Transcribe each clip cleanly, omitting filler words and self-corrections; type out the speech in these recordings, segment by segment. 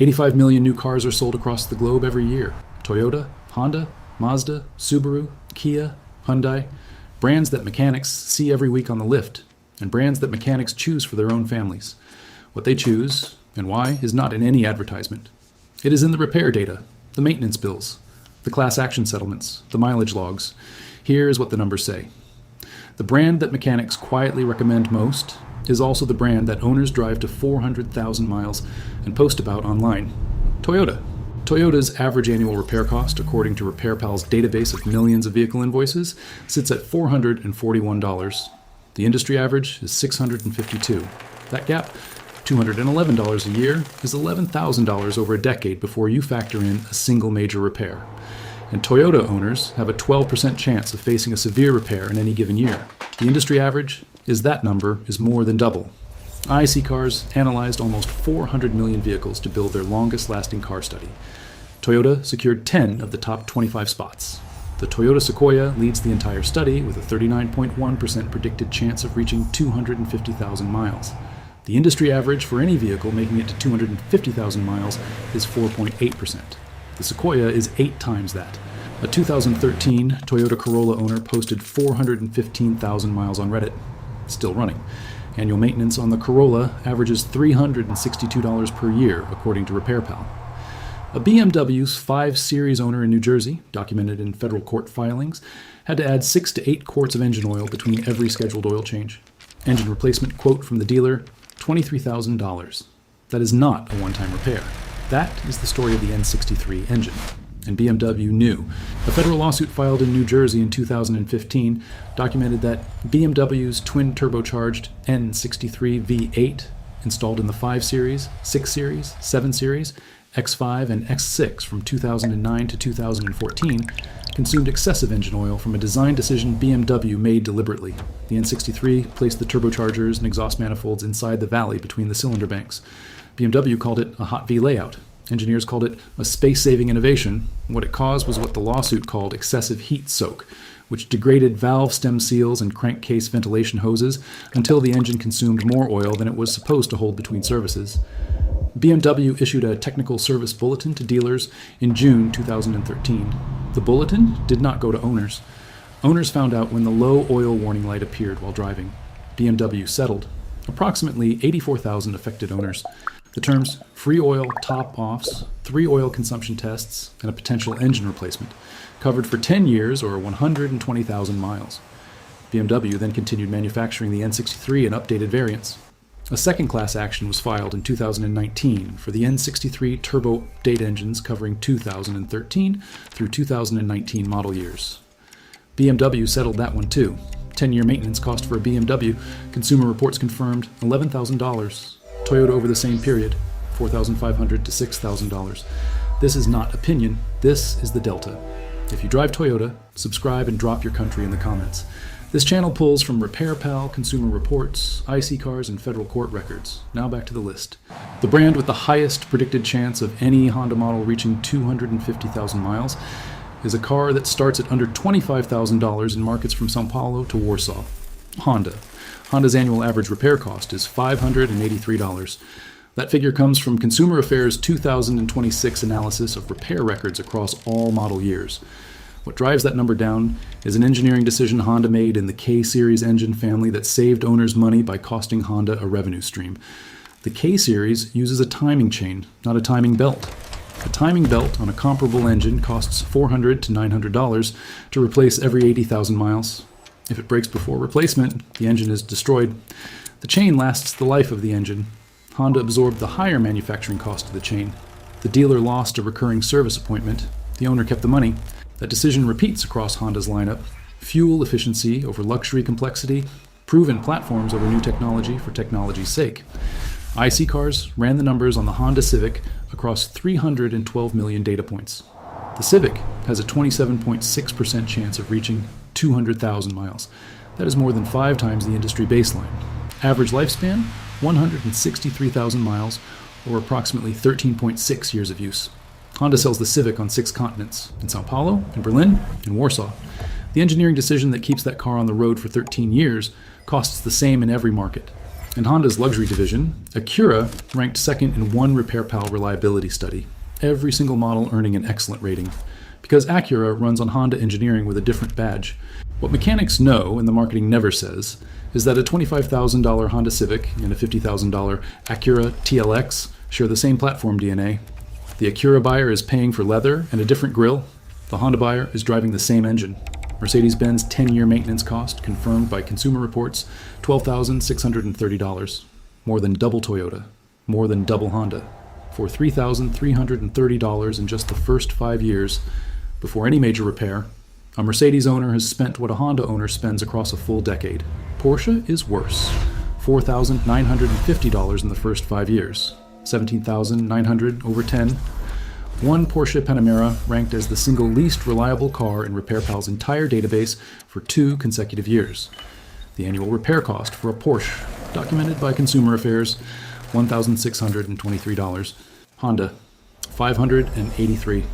85 million new cars are sold across the globe every year. Toyota, Honda, Mazda, Subaru, Kia, Hyundai, brands that mechanics see every week on the lift, and brands that mechanics choose for their own families. What they choose, and why, is not in any advertisement. It is in the repair data, the maintenance bills, the class action settlements, the mileage logs. Here is what the numbers say. The brand that mechanics quietly recommend most is also the brand that owners drive to 400,000 miles and post about online. Toyota. Toyota's average annual repair cost, according to RepairPal's database of millions of vehicle invoices, sits at $441. The industry average is $652. That gap, $211 a year, is $11,000 over a decade before you factor in a single major repair. And Toyota owners have a 12% chance of facing a severe repair in any given year. The industry average is that number is more than double. IC Cars analyzed almost 400 million vehicles to build their longest-lasting car study. Toyota secured 10 of the top 25 spots. The Toyota Sequoia leads the entire study with a 39.1% predicted chance of reaching 250,000 miles. The industry average for any vehicle making it to 250,000 miles is 4.8%. The Sequoia is 8 times that. A 2013 Toyota Corolla owner posted 415,000 miles on Reddit. Still running. Annual maintenance on the Corolla averages $362 per year, according to RepairPal. A BMW's 5 Series owner in New Jersey, documented in federal court filings, had to add 6 to 8 quarts of engine oil between every scheduled oil change. Engine replacement quote from the dealer, $23,000. That is not a one-time repair. That is the story of the N63 engine. And BMW knew. A federal lawsuit filed in New Jersey in 2015 documented that BMW's twin-turbocharged N63 V8, installed in the 5 Series, 6 Series, 7 Series, X5, and X6 from 2009 to 2014, consumed excessive engine oil from a design decision BMW made deliberately. The N63 placed the turbochargers and exhaust manifolds inside the valley between the cylinder banks. BMW called it a hot V layout. Engineers called it a space-saving innovation. What it caused was what the lawsuit called excessive heat soak, which degraded valve stem seals and crankcase ventilation hoses until the engine consumed more oil than it was supposed to hold between services. BMW issued a technical service bulletin to dealers in June 2013. The bulletin did not go to owners. Owners found out when the low oil warning light appeared while driving. BMW settled. Approximately 84,000 affected owners. The terms free oil top-offs, 3 oil consumption tests, and a potential engine replacement covered for 10 years or 120,000 miles. BMW then continued manufacturing the N63 in updated variants. A second class action was filed in 2019 for the N63 turbo update engines covering 2013 through 2019 model years. BMW settled that one too. 10-year maintenance cost for a BMW, Consumer Reports confirmed $11,000. Toyota over the same period, $4,500 to $6,000. This is not opinion, this is the Delta. If you drive Toyota, subscribe and drop your country in the comments. This channel pulls from RepairPal, Consumer Reports, IC Cars, and federal court records. Now back to the list. The brand with the highest predicted chance of any Honda model reaching 250,000 miles is a car that starts at under $25,000 in markets from Sao Paulo to Warsaw. Honda. Honda's annual average repair cost is $583. That figure comes from Consumer Affairs' 2026 analysis of repair records across all model years. What drives that number down is an engineering decision Honda made in the K-Series engine family that saved owners money by costing Honda a revenue stream. The K-Series uses a timing chain, not a timing belt. A timing belt on a comparable engine costs $400 to $900 to replace every 80,000 miles. If it breaks before replacement, the engine is destroyed. The chain lasts the life of the engine. Honda absorbed the higher manufacturing cost of the chain. The dealer lost a recurring service appointment. The owner kept the money. That decision repeats across Honda's lineup. Fuel efficiency over luxury complexity. Proven platforms over new technology for technology's sake. IC Cars ran the numbers on the Honda Civic across 312 million data points. The Civic has a 27.6% chance of reaching 200,000 miles. That is more than 5 times the industry baseline. Average lifespan, 163,000 miles, or approximately 13.6 years of use. Honda sells the Civic on 6 continents, in Sao Paulo, in Berlin, in Warsaw. The engineering decision that keeps that car on the road for 13 years costs the same in every market. In Honda's luxury division, Acura ranked second in one RepairPal reliability study, every single model earning an excellent rating. Because Acura runs on Honda engineering with a different badge. What mechanics know, and the marketing never says, is that a $25,000 Honda Civic and a $50,000 Acura TLX share the same platform DNA. The Acura buyer is paying for leather and a different grille. The Honda buyer is driving the same engine. Mercedes-Benz 10-year maintenance cost, confirmed by Consumer Reports, $12,630. More than double Toyota, more than double Honda. For $3,330 in just the first 5 years, before any major repair, a Mercedes owner has spent what a Honda owner spends across a full decade. Porsche is worse. $4,950 in the first 5 years, $17,900 over 10. One Porsche Panamera ranked as the single least reliable car in RepairPal's entire database for 2 consecutive years. The annual repair cost for a Porsche, documented by Consumer Affairs, $1,623. Honda, $583.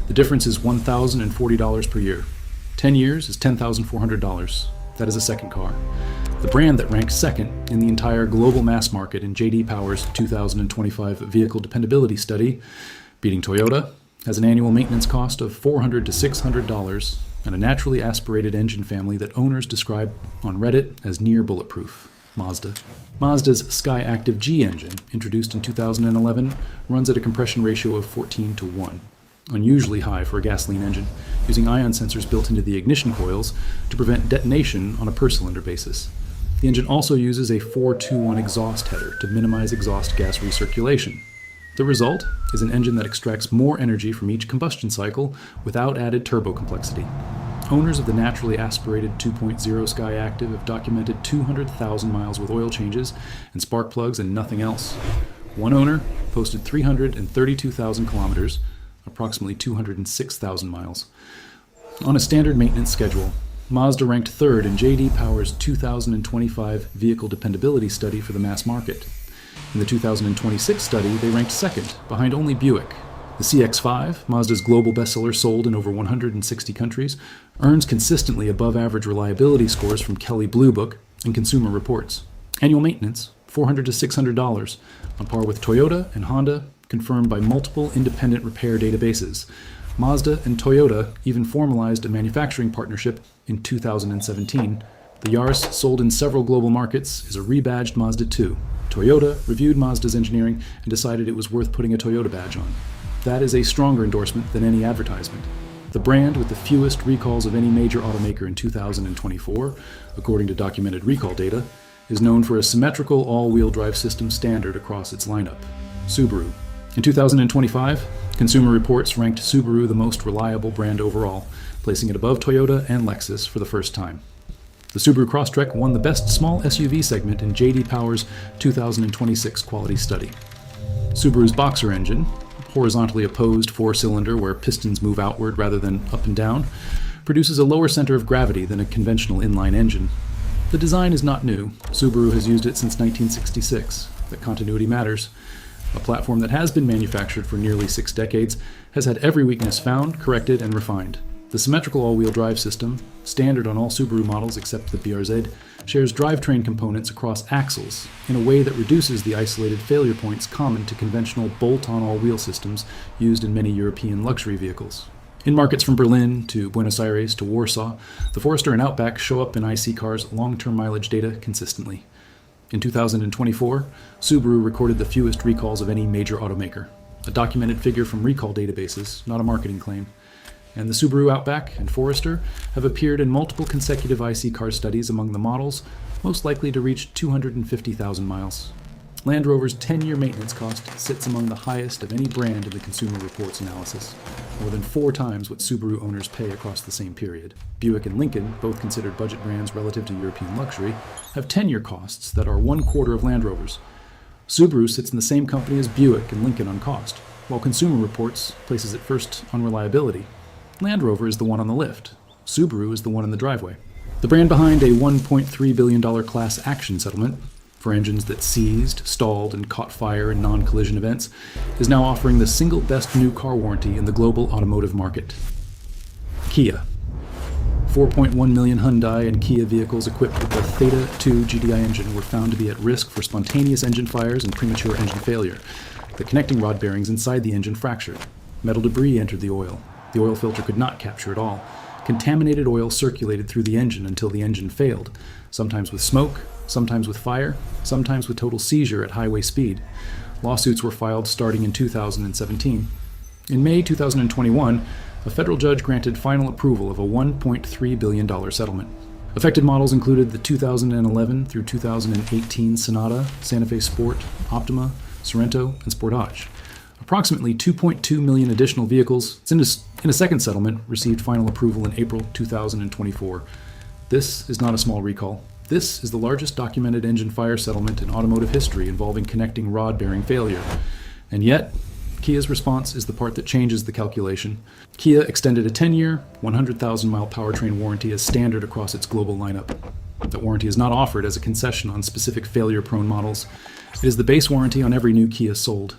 The difference is $1,040 per year. 10 years is $10,400. That is a second car. The brand that ranks second in the entire global mass market in J.D. Power's 2025 Vehicle Dependability Study, beating Toyota, has an annual maintenance cost of $400 to $600 and a naturally aspirated engine family that owners describe on Reddit as near bulletproof. Mazda. Mazda's Skyactiv G engine, introduced in 2011, runs at a compression ratio of 14:1, unusually high for a gasoline engine, using ion sensors built into the ignition coils to prevent detonation on a per-cylinder basis. The engine also uses a 4:1 exhaust header to minimize exhaust gas recirculation. The result is an engine that extracts more energy from each combustion cycle without added turbo complexity. Owners of the naturally aspirated 2.0 Skyactiv have documented 200,000 miles with oil changes and spark plugs and nothing else. One owner posted 332,000 kilometers, approximately 206,000 miles. On a standard maintenance schedule, Mazda ranked third in J.D. Power's 2025 Vehicle Dependability Study for the mass market. In the 2026 study, they ranked second, behind only Buick. The CX-5, Mazda's global bestseller sold in over 160 countries, earns consistently above-average reliability scores from Kelley Blue Book and Consumer Reports. Annual maintenance, $400 to $600, on par with Toyota and Honda, confirmed by multiple independent repair databases. Mazda and Toyota even formalized a manufacturing partnership in 2017. The Yaris, sold in several global markets, is a rebadged Mazda 2. Toyota reviewed Mazda's engineering and decided it was worth putting a Toyota badge on. That is a stronger endorsement than any advertisement. The brand with the fewest recalls of any major automaker in 2024, according to documented recall data, is known for a symmetrical all-wheel drive system standard across its lineup. Subaru. In 2025, Consumer Reports ranked Subaru the most reliable brand overall, placing it above Toyota and Lexus for the first time. The Subaru Crosstrek won the best small SUV segment in J.D. Power's 2026 quality study. Subaru's Boxer engine, horizontally opposed 4-cylinder where pistons move outward rather than up and down, produces a lower center of gravity than a conventional inline engine. The design is not new. Subaru has used it since 1966, but continuity matters. A platform that has been manufactured for nearly 6 decades has had every weakness found, corrected, and refined. The symmetrical all-wheel drive system, standard on all Subaru models except the BRZ, shares drivetrain components across axles in a way that reduces the isolated failure points common to conventional bolt-on all-wheel systems used in many European luxury vehicles. In markets from Berlin to Buenos Aires to Warsaw, the Forester and Outback show up in IC cars' long-term mileage data consistently. In 2024, Subaru recorded the fewest recalls of any major automaker, a documented figure from recall databases, not a marketing claim. And the Subaru Outback and Forester have appeared in multiple consecutive IC car studies among the models most likely to reach 250,000 miles. Land Rover's 10-year maintenance cost sits among the highest of any brand in the Consumer Reports analysis, more than 4 times what Subaru owners pay across the same period. Buick and Lincoln, both considered budget brands relative to European luxury, have 10-year costs that are 1/4 of Land Rover's. Subaru sits in the same company as Buick and Lincoln on cost, while Consumer Reports places it first on reliability. Land Rover is the one on the lift. Subaru is the one in the driveway. The brand behind a $1.3 billion class action settlement for engines that seized, stalled, and caught fire in non-collision events is now offering the single best new car warranty in the global automotive market. Kia. 4.1 million Hyundai and Kia vehicles equipped with the Theta 2 GDI engine were found to be at risk for spontaneous engine fires and premature engine failure. The connecting rod bearings inside the engine fractured. Metal debris entered the oil. The oil filter could not capture it all. Contaminated oil circulated through the engine until the engine failed, sometimes with smoke, sometimes with fire, sometimes with total seizure at highway speed. Lawsuits were filed starting in 2017. In May 2021, a federal judge granted final approval of a $1.3 billion settlement. Affected models included the 2011 through 2018 Sonata, Santa Fe Sport, Optima, Sorento, and Sportage. Approximately 2.2 million additional vehicles in a second settlement received final approval in April 2024. This is not a small recall. This is the largest documented engine fire settlement in automotive history involving connecting rod bearing failure. And yet, Kia's response is the part that changes the calculation. Kia extended a 10-year, 100,000-mile powertrain warranty as standard across its global lineup. That warranty is not offered as a concession on specific failure-prone models. It is the base warranty on every new Kia sold.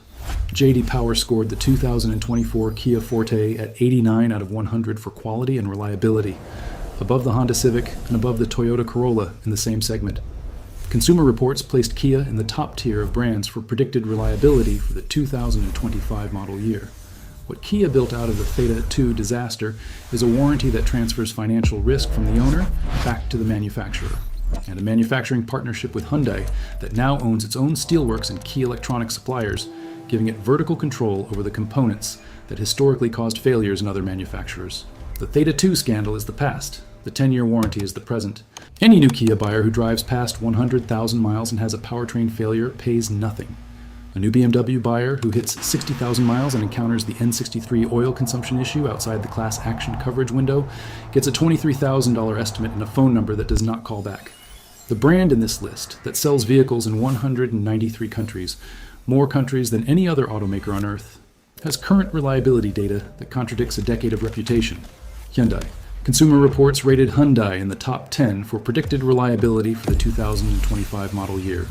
J.D. Power scored the 2024 Kia Forte at 89 out of 100 for quality and reliability, above the Honda Civic and above the Toyota Corolla in the same segment. Consumer Reports placed Kia in the top tier of brands for predicted reliability for the 2025 model year. What Kia built out of the Theta 2 disaster is a warranty that transfers financial risk from the owner back to the manufacturer, and a manufacturing partnership with Hyundai that now owns its own steelworks and key electronic suppliers, giving it vertical control over the components that historically caused failures in other manufacturers. The Theta 2 scandal is the past. The 10-year warranty is the present. Any new Kia buyer who drives past 100,000 miles and has a powertrain failure pays nothing. A new BMW buyer who hits 60,000 miles and encounters the N63 oil consumption issue outside the class action coverage window gets a $23,000 estimate and a phone number that does not call back. The brand in this list that sells vehicles in 193 countries, more countries than any other automaker on Earth, has current reliability data that contradicts a decade of reputation. Hyundai. Consumer Reports rated Hyundai in the top 10 for predicted reliability for the 2025 model year.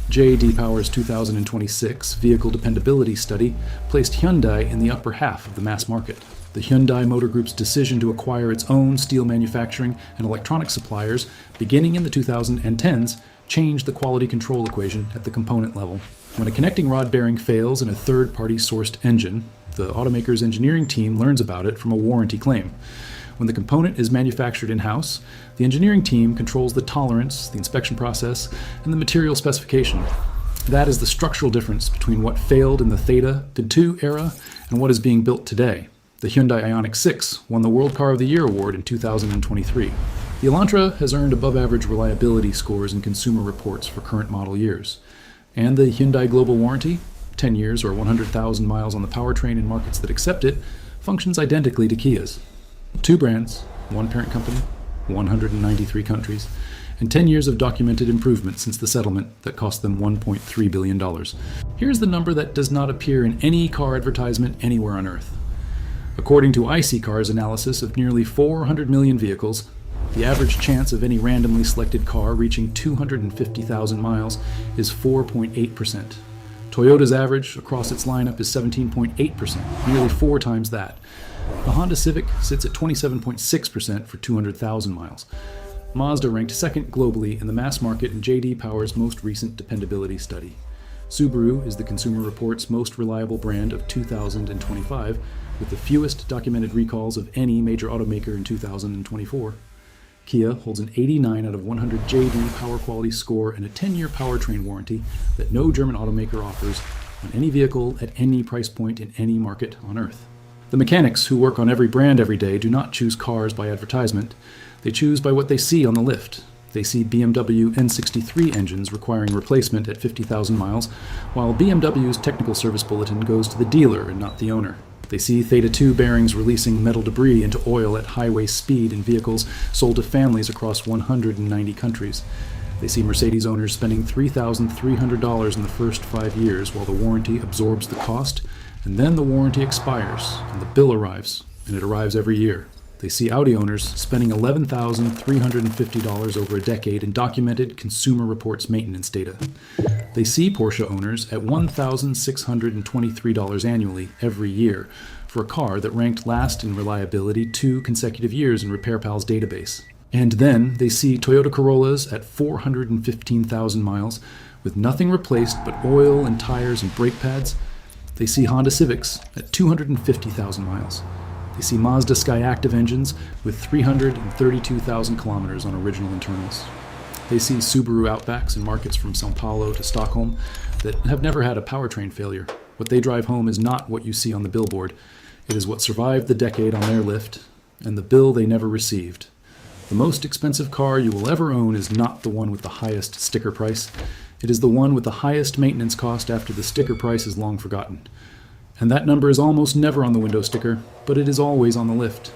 J.D. Power's 2026 Vehicle Dependability Study placed Hyundai in the upper half of the mass market. The Hyundai Motor Group's decision to acquire its own steel manufacturing and electronic suppliers beginning in the 2010s changed the quality control equation at the component level. When a connecting rod bearing fails in a third-party sourced engine, the automaker's engineering team learns about it from a warranty claim. When the component is manufactured in-house, the engineering team controls the tolerance, the inspection process, and the material specification. That is the structural difference between what failed in the Theta 2 era and what is being built today. The Hyundai Ioniq 6 won the World Car of the Year award in 2023. The Elantra has earned above-average reliability scores in Consumer Reports for current model years. And the Hyundai Global Warranty, 10 years or 100,000 miles on the powertrain in markets that accept it, functions identically to Kia's. Two brands, one parent company, 193 countries, and 10 years of documented improvement since the settlement that cost them $1.3 billion. Here's the number that does not appear in any car advertisement anywhere on Earth. According to iSeeCar's analysis of nearly 400 million vehicles, the average chance of any randomly selected car reaching 250,000 miles is 4.8%. Toyota's average across its lineup is 17.8%, nearly 4 times that. The Honda Civic sits at 27.6% for 200,000 miles. Mazda ranked second globally in the mass market in J.D. Power's most recent dependability study. Subaru is the Consumer Reports' most reliable brand of 2025, with the fewest documented recalls of any major automaker in 2024. Kia holds an 89 out of 100 J.D. Power Quality score and a 10-year powertrain warranty that no German automaker offers on any vehicle at any price point in any market on Earth. The mechanics who work on every brand every day do not choose cars by advertisement. They choose by what they see on the lift. They see BMW N63 engines requiring replacement at 50,000 miles, while BMW's technical service bulletin goes to the dealer and not the owner. They see Theta 2 bearings releasing metal debris into oil at highway speed in vehicles sold to families across 190 countries. They see Mercedes owners spending $3,300 in the first 5 years while the warranty absorbs the cost, and then the warranty expires and the bill arrives, and it arrives every year. They see Audi owners spending $11,350 over a decade in documented Consumer Reports maintenance data. They see Porsche owners at $1,623 annually every year for a car that ranked last in reliability 2 consecutive years in RepairPal's database. And then they see Toyota Corollas at 415,000 miles with nothing replaced but oil and tires and brake pads. They see Honda Civics at 250,000 miles. They see Mazda Skyactiv engines with 332,000 kilometers on original internals. They see Subaru Outbacks in markets from Sao Paulo to Stockholm that have never had a powertrain failure. What they drive home is not what you see on the billboard. It is what survived the decade on their lift and the bill they never received. The most expensive car you will ever own is not the one with the highest sticker price. It is the one with the highest maintenance cost after the sticker price is long forgotten. And that number is almost never on the window sticker, but it is always on the lift.